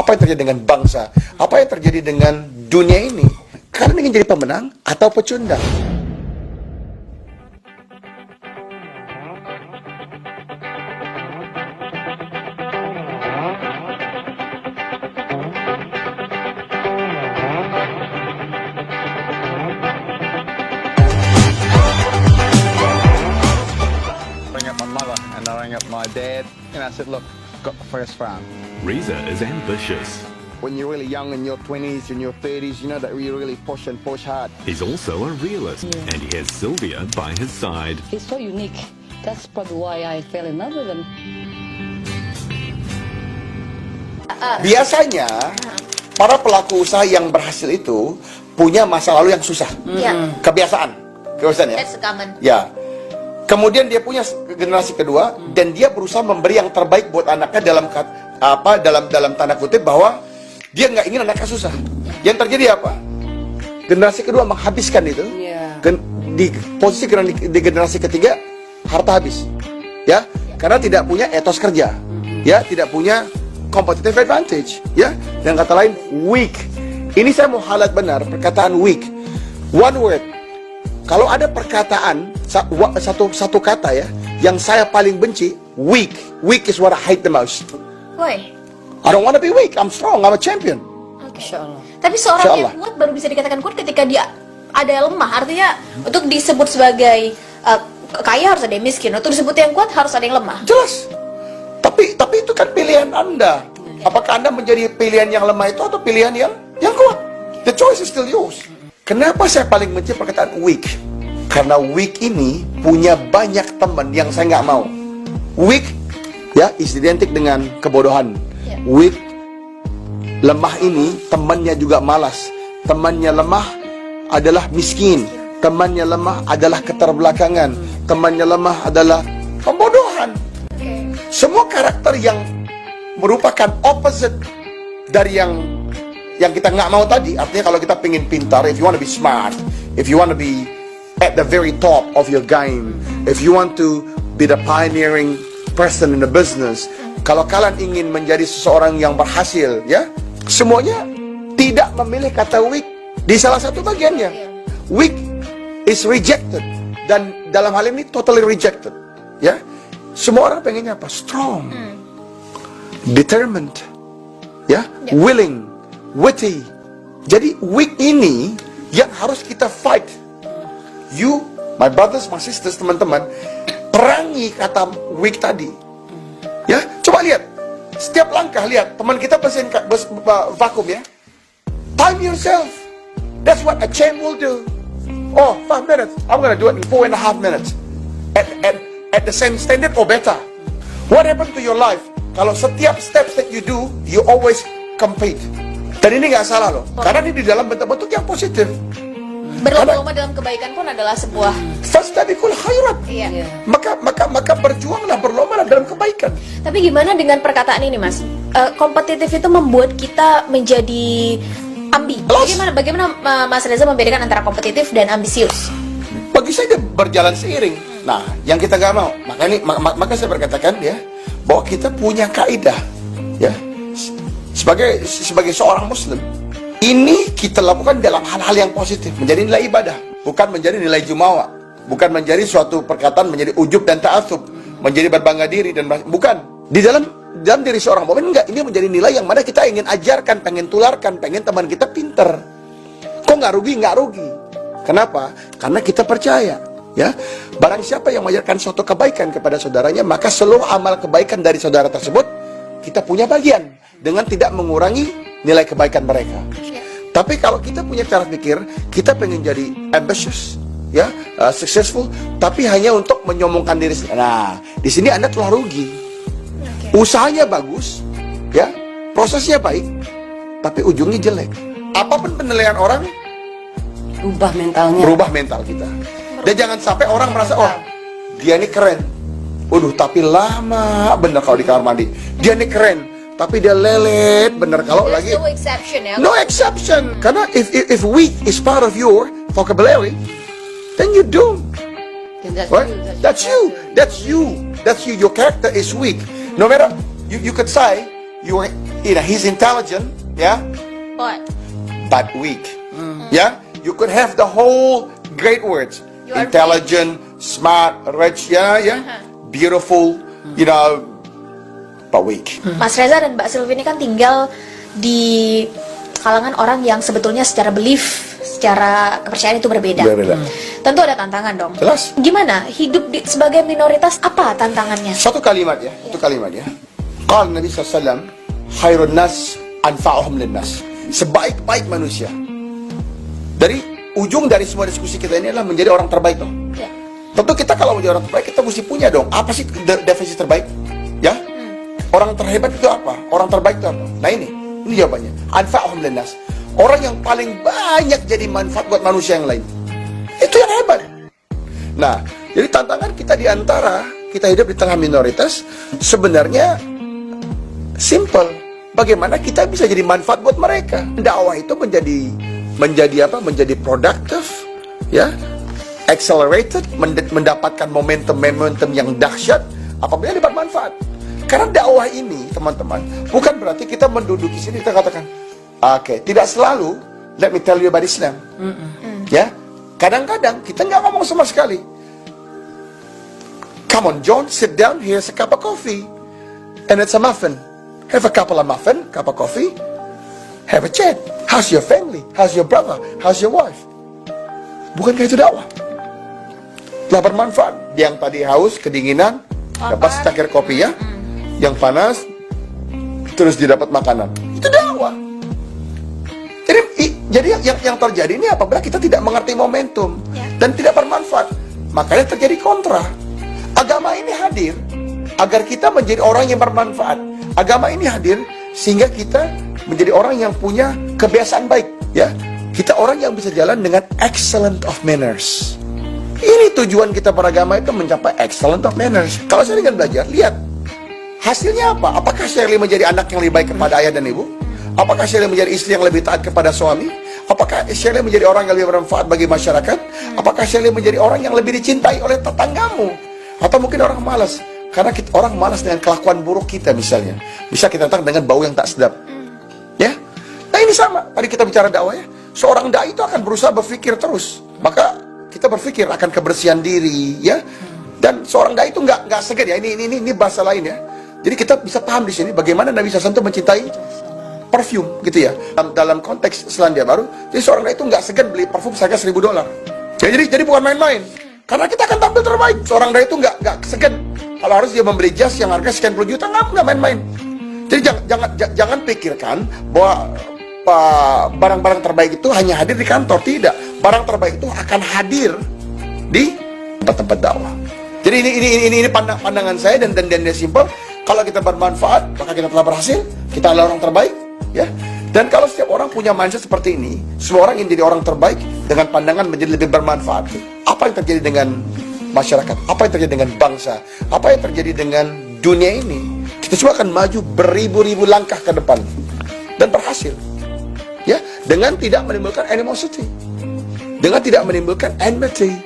Apa yang terjadi dengan bangsa? Apa yang terjadi dengan dunia ini? Kalian ingin jadi pemenang atau pecundang? Rang up my mother and I rang up my dad and I said, look, got the first round. Reza is ambitious. When you're really young in your 20s and your 30s, you know that you're really push and push hard. He's also a realist, and he has Sylvia by his side. He's so unique. That's probably why I fell in love with him. Biasanya para pelaku usaha yang berhasil itu punya masa lalu yang susah. Kebiasaan ya. That's common. Ya. Kemudian dia punya generasi kedua dan dia berusaha memberi yang terbaik buat anaknya dalam tanda kutip bahwa dia nggak ingin anaknya susah. Yang terjadi apa? Generasi kedua menghabiskan itu. Di posisi di generasi ketiga harta habis. Ya, karena tidak punya etos kerja. Ya, tidak punya competitive advantage. Ya, dengan kata lain weak. Ini saya mau highlight benar perkataan weak. One word. Kalau ada perkataan satu kata ya yang saya paling benci, weak. Weak is what I hate the most. Why? I don't want to be weak. I'm strong. I'm a champion. Insyaallah. Tapi seorang yang kuat baru bisa dikatakan kuat ketika dia ada yang lemah. Artinya untuk disebut sebagai kaya harus ada yang miskin. Untuk disebut yang kuat harus ada yang lemah. Jelas. Tapi itu kan pilihan Anda. Apakah Anda menjadi pilihan yang lemah itu atau pilihan yang kuat? The choice is still yours. Kenapa saya paling benci perkataan weak? Karena weak ini punya banyak teman yang saya nggak mau. Weak ya is identik dengan kebodohan. Weak, lemah ini temannya juga malas. Temannya lemah adalah miskin. Temannya lemah adalah keterbelakangan. Temannya lemah adalah pembodohan. Semua karakter yang merupakan opposite dari yang kita nggak mau tadi. Artinya kalau kita pengen pintar, if you want to be smart, if you want to be at the very top of your game, if you want to be the pioneering person in the business, kalau kalian ingin menjadi seseorang yang berhasil, ya, semuanya tidak memilih kata weak di salah satu bagiannya. Weak is rejected, dan dalam hal ini totally rejected, ya. Semua orang pengennya apa? Strong, determined, ya, willing, witty. Jadi weak ini yang harus kita fight. You, my brothers, my sisters, teman-teman, perangi kata weak tadi. Ya, coba lihat. Setiap langkah lihat teman kita pesen vakum ya. Time yourself. That's what a champ will do. Oh, 5 minutes. I'm gonna do it in 4.5 minutes. At the same standard or better. What happened to your life? Kalau setiap steps that you do, you always compete. Dan ini nggak salah loh. Karena ini di dalam bentuk-bentuk yang positif. Berlomba-lomba dalam kebaikan pun adalah sebuah fastabiqul khairat. Iya. Maka berjuanglah, berlomba dalam kebaikan. Tapi gimana dengan perkataan ini, Mas? Kompetitif itu membuat kita menjadi ambi. Bagaimana Mas Reza membedakan antara kompetitif dan ambisius? Bagi saya berjalan seiring. Nah, yang kita nggak mau, maka saya berkatakan ya bahwa kita punya kaidah ya sebagai seorang Muslim. Ini kita lakukan dalam hal-hal yang positif, menjadi nilai ibadah, bukan menjadi nilai jumawa, bukan menjadi suatu perkataan menjadi ujub dan ta'atsub, menjadi berbangga diri dan bukan. Di dalam diri seorang mukmin enggak, ini menjadi nilai yang mana kita ingin ajarkan, pengen tularkan, pengen teman kita pinter. Kok nggak rugi? Nggak rugi. Kenapa? Karena kita percaya, ya. Barang siapa yang mengajarkan suatu kebaikan kepada saudaranya, maka seluruh amal kebaikan dari saudara tersebut kita punya bagian dengan tidak mengurangi nilai kebaikan mereka. Tapi kalau kita punya cara pikir, kita pengen jadi ambitious, ya, successful, tapi hanya untuk menyombongkan diri sendiri. Nah, di sini Anda telah rugi. Usahanya bagus, ya, prosesnya baik, tapi ujungnya jelek. Apapun penilaian orang, Berubah mental kita. Dan jangan sampai orang merasa, oh, dia ini keren. Waduh, tapi lama bener kalau di kamar mandi. Dia ini keren, tapi dia lelet bener kalau lagi. No exception ya. No exception. Karena if weak is part of your vocabulary, then you doomed. Right? That's you. Your character is weak. No matter you could say he's intelligent, yeah, but weak. Yeah, you could have the whole great words, You are intelligent, smart, rich, beautiful, but weak. Mas Reza dan Mbak Sylvie ini kan tinggal di kalangan orang yang sebetulnya secara belief, secara kepercayaan itu berbeda. Berbeda. Tentu ada tantangan dong. Jelas. Gimana hidup sebagai minoritas, apa tantangannya? Satu kalimat ya. Qala Nabi SAW, khairun nas anfa'uhum linnas. Sebaik-baik manusia. Dari ujung dari semua diskusi kita ini adalah menjadi orang terbaik dong. Ya. Tentu kita kalau menjadi orang terbaik, kita mesti punya dong. Apa sih definisi terbaik? Ya? Orang terhebat itu apa? Orang terbaik itu apa? Nah ini jawabannya. Anfa'uhum linnas. Orang yang paling banyak jadi manfaat buat manusia yang lain. Itu yang hebat. Nah, jadi tantangan kita di antara kita hidup di tengah minoritas sebenarnya simple. Bagaimana kita bisa jadi manfaat buat mereka? Dakwah itu menjadi produktif, ya, accelerated, mendapatkan momentum yang dahsyat apabila dia bermanfaat. Karena dakwah ini, teman-teman, bukan berarti kita menduduki sini kita katakan, oke, tidak selalu. Let me tell you about Islam. Ya, kadang-kadang kita nggak ngomong sama sekali. Come on, John, sit down. Here's a cup of coffee, and it's a muffin. Have a couple of muffin, cup of coffee. Have a chat. How's your family? How's your brother? How's your wife? Bukankah itu dakwah? Telah bermanfaat. Yang tadi haus, kedinginan, dapat secangkir kopi ya. Yang panas, terus didapat makanan. Itu dakwah. Jadi yang terjadi ini apabila kita tidak mengerti momentum dan tidak bermanfaat, makanya terjadi kontra. Agama ini hadir agar kita menjadi orang yang bermanfaat. Agama ini hadir sehingga kita menjadi orang yang punya kebiasaan baik, ya. Kita orang yang bisa jalan dengan excellent of manners. Ini tujuan kita beragama itu mencapai excellent of manners. Kalau saya dengan belajar, lihat hasilnya apa? Apakah Shirley menjadi anak yang lebih baik kepada ayah dan ibu? Apakah Shirley menjadi istri yang lebih taat kepada suami? Apakah Shirley menjadi orang yang lebih bermanfaat bagi masyarakat? Apakah Shirley menjadi orang yang lebih dicintai oleh tetanggamu? Atau mungkin orang malas? Karena orang malas dengan kelakuan buruk kita misalnya. Bisa kita datang dengan bau yang tak sedap. Ya? Nah ini sama. Tadi kita bicara dakwah ya. Seorang dai itu akan berusaha berpikir terus. Maka kita berpikir akan kebersihan diri, ya. Dan seorang dai itu nggak segan ya. Ini bahasa lain ya. Jadi kita bisa paham di sini bagaimana Nabi SAW itu mencintai parfum gitu ya. Dalam konteks Selandia Baru, jadi seorang dai itu nggak segan beli parfum seharga $1.000. Ya, jadi bukan main-main. Karena kita akan tampil terbaik. Seorang dai itu nggak segan. Kalau harus dia membeli jas yang harga sekian puluh juta, nggak main-main. Jadi jangan pikirkan bahwa barang-barang terbaik itu hanya hadir di kantor. Tidak. Barang terbaik itu akan hadir di tempat-tempat dakwah. Jadi ini pandangan saya dan simple. Kalau kita bermanfaat, maka kita telah berhasil. Kita adalah orang terbaik, ya. Dan kalau setiap orang punya mindset seperti ini, semua orang ingin jadi orang terbaik dengan pandangan menjadi lebih bermanfaat. Apa yang terjadi dengan masyarakat? Apa yang terjadi dengan bangsa? Apa yang terjadi dengan dunia ini? Kita semua akan maju beribu-ribu langkah ke depan dan berhasil, ya, dengan tidak menimbulkan animosity, dengan tidak menimbulkan enmity,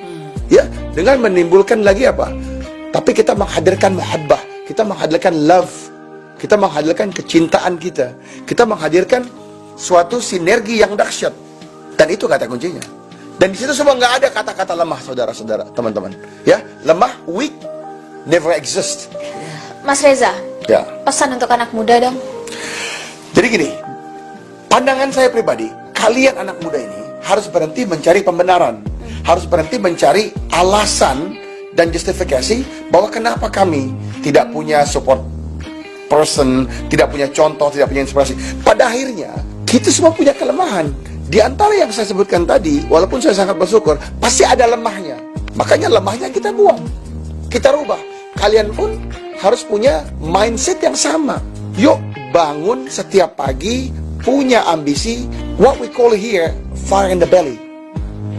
ya, dengan menimbulkan lagi apa? Tapi kita menghadirkan mahabbah, kita menghadirkan love, kita menghadirkan kecintaan kita menghadirkan suatu sinergi yang dahsyat, dan itu kata kuncinya. Dan di situ semua nggak ada kata-kata lemah, saudara-saudara, teman-teman, ya, lemah, weak, never exist. Mas Reza, ya. Pesan untuk anak muda dong. Jadi gini, pandangan saya pribadi, kalian anak muda ini harus berhenti mencari pembenaran, harus berhenti mencari alasan dan justifikasi bahwa kenapa kami tidak punya support person, tidak punya contoh, tidak punya inspirasi. Pada akhirnya, kita semua punya kelemahan. Di antara yang saya sebutkan tadi, walaupun saya sangat bersyukur, pasti ada lemahnya. Makanya lemahnya kita buang, kita rubah. Kalian pun harus punya mindset yang sama. Yuk bangun setiap pagi, punya ambisi, what we call here, fire in the belly.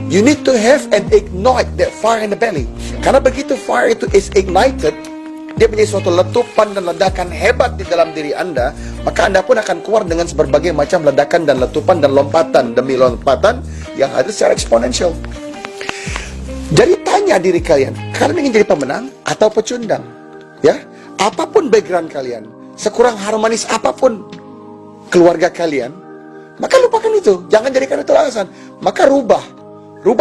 You need to have and ignite that fire in the belly. Karena begitu fire itu is ignited, dia punya suatu letupan dan ledakan hebat di dalam diri Anda, maka Anda pun akan keluar dengan berbagai macam ledakan dan letupan dan lompatan demi lompatan yang ada secara eksponensial. Jadi tanya diri kalian ingin jadi pemenang atau pecundang? Ya, apapun background kalian, sekurang harmonis apapun keluarga kalian, maka lupakan itu. Jangan jadikan itu alasan. Maka rubah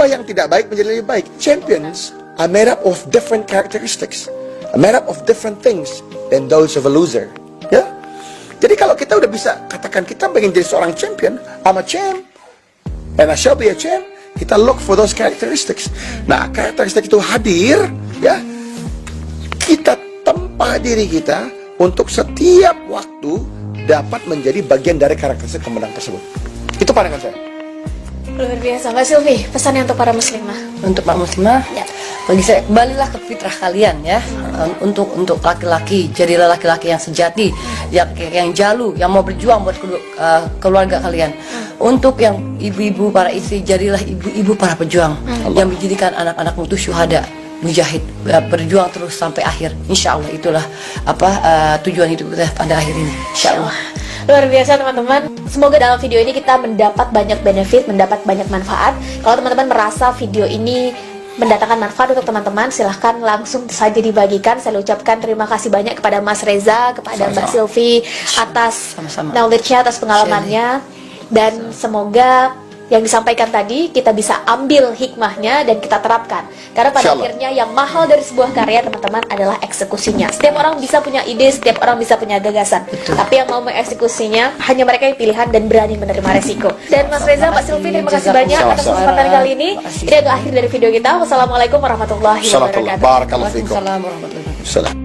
yang tidak baik menjadi lebih baik. Champions are made up of different characteristics, are made up of different things than those of a loser. Ya. Jadi kalau kita udah bisa katakan kita pengen jadi seorang champion, I'm a champ, and I shall be a champ. Kita look for those characteristics. Nah, karakteristik itu hadir, ya. Kita tempa diri kita untuk setiap waktu dapat menjadi bagian dari karakteristik pemenang tersebut. Itu pandangan saya. Luar biasa, Mbak Sylvie. Pesannya untuk para muslimah. Untuk Pak Muslimah, Ya. bagi saya kembalilah ke fitrah kalian ya. Untuk laki-laki, jadilah laki-laki yang sejati, yang jalu, yang mau berjuang buat keluarga kalian. Untuk yang ibu-ibu para istri, jadilah ibu-ibu para pejuang yang menjadikan anak-anakmu itu syuhada, mujahid, berjuang terus sampai akhir. Insya Allah itulah tujuan hidup kita pada akhir ini. Insya Allah. Luar biasa teman-teman. Semoga dalam video ini kita mendapat banyak benefit, mendapat banyak manfaat. Kalau teman-teman merasa video ini mendatangkan manfaat untuk teman-teman, silahkan langsung saja dibagikan. Saya ucapkan terima kasih banyak kepada Mas Reza, kepada Mbak Sylvie atas knowledge-nya, atas pengalamannya. Dan semoga yang disampaikan tadi kita bisa ambil hikmahnya dan kita terapkan. Karena pada akhirnya yang mahal dari sebuah karya teman-teman adalah eksekusinya. Setiap orang bisa punya ide, setiap orang bisa punya gagasan. Tapi yang mau mengeksekusinya hanya mereka yang pilihan dan berani menerima resiko. Dan Mas Reza, Mbak Sylvie, terima kasih banyak atas kesempatan kali ini. Ini adalah akhir dari video kita. Wassalamualaikum warahmatullahi wabarakatuh. Barakallahu fikum. Waalaikumsalam warahmatullahi wabarakatuh. Salam.